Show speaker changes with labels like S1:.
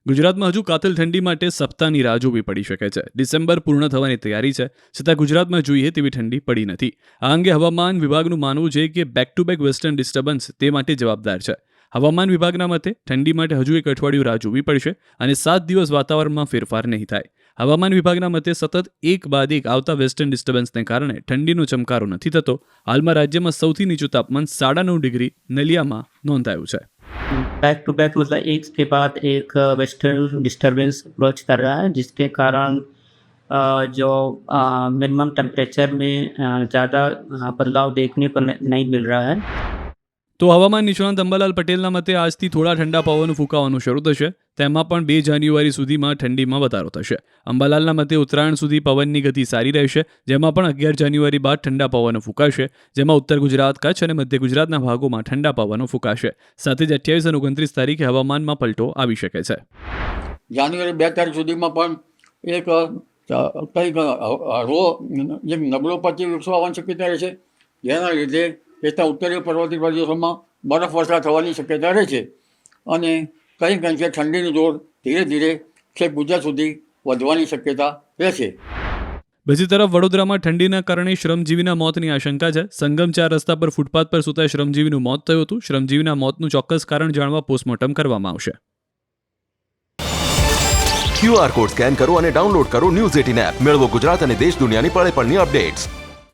S1: ગુજરાતમાં હજુ કાતિલ ઠંડી માટે સપ્તાહની રાહ જોવી પડી શકે છે. ડિસેમ્બર પૂર્ણ થવાની તૈયારી છે, છતાં ગુજરાતમાં જોઈએ તેવી ઠંડી પડી નથી. આ અંગે હવામાન વિભાગનું માનવું છે કે back to back western disturbance તે માટે જવાબદાર છે. હવામાન વિભાગના મતે ઠંડી માટે હજુ એક અઠવાડિયું રાહ જોવી પડશે અને 7 દિવસ વાતાવરણમાં ફેરફાર નહીં થાય. હવામાન વિભાગના મતે સતત એક બાદ એક આવતા વેસ્ટર્ન ડિસ્ટર્બન્સને કારણે ઠંડીનો ચમકારો નથી થતો. હાલમાં રાજ્યમાં સૌથી નીચું તાપમાન 9.5 ડિગ્રી નલિયામાં नोंधाયું છે.
S2: बैक टू बैक मतलब एक के बाद एक वेस्टर्न डिस्टरबेंस अप्रोच कर रहा है, जिसके कारण जो मिनिमम टेम्परेचर में ज़्यादा बदलाव देखने को नहीं मिल रहा है.
S1: તો હવામાન નિષ્ણાંત અંબાલાલ પટેલના મતે આજથી થોડા ઠંડા પવનો ફૂંકાવાનું શરૂ થશે. તેમાં પણ 2 જાન્યુઆરી સુધીમાં ઠંડીમાં વધારો થશે. અંબાલાલના મતે ઉત્તરાયણ સુધી પવનની ગતિ સારી રહેશે, જેમાં પણ 11 જાન્યુઆરી બાદ ઠંડા પવનો ફૂંકાશે, જેમાં ઉત્તર ગુજરાત, કચ્છ અને મધ્ય ગુજરાતના ભાગોમાં ઠંડા પવનો ફૂંકાશે. સાથે જ 28 અને 29 તારીખે હવામાનમાં પલટો આવી શકે છે.
S3: જાન્યુઆરી 2 તારીખ સુધીમાં પણ એક કંઈક જે નબળો પચી વૃક્ષો આવવાની શક્યતા રહે છે, જેના લીધે ત્યાં ઉત્તરીય પર્વતીય પ્રદેશોમાં બરફવર્ષા થવાની શક્યતા રહે છે અને કંઈક અંશે ઠંડીનું જોર ધીરે ધીરે છેક ગુજરાત સુધી વધવાની શક્યતા રહેશે.
S1: બીજી તરફ વડોદરામાં ઠંડીના કારણે શ્રમજીવીના મોતની આશંકા છે. સંગમ 4 રસ્તા પર ફૂટપાથ પર સૂતા શ્રમજીવીનું મોત થયું હતું. શ્રમજીવીના મોતનું ચોક્કસ કારણ જાણવા પોસ્ટમોર્ટમ કરવામાં આવશે.
S4: QR કોડ સ્કેન કરો અને ડાઉનલોડ કરો ન્યૂઝ 18 એપ. મેળવો ગુજરાત અને દેશ દુનિયાની પળે પળની અપડેટ્સ.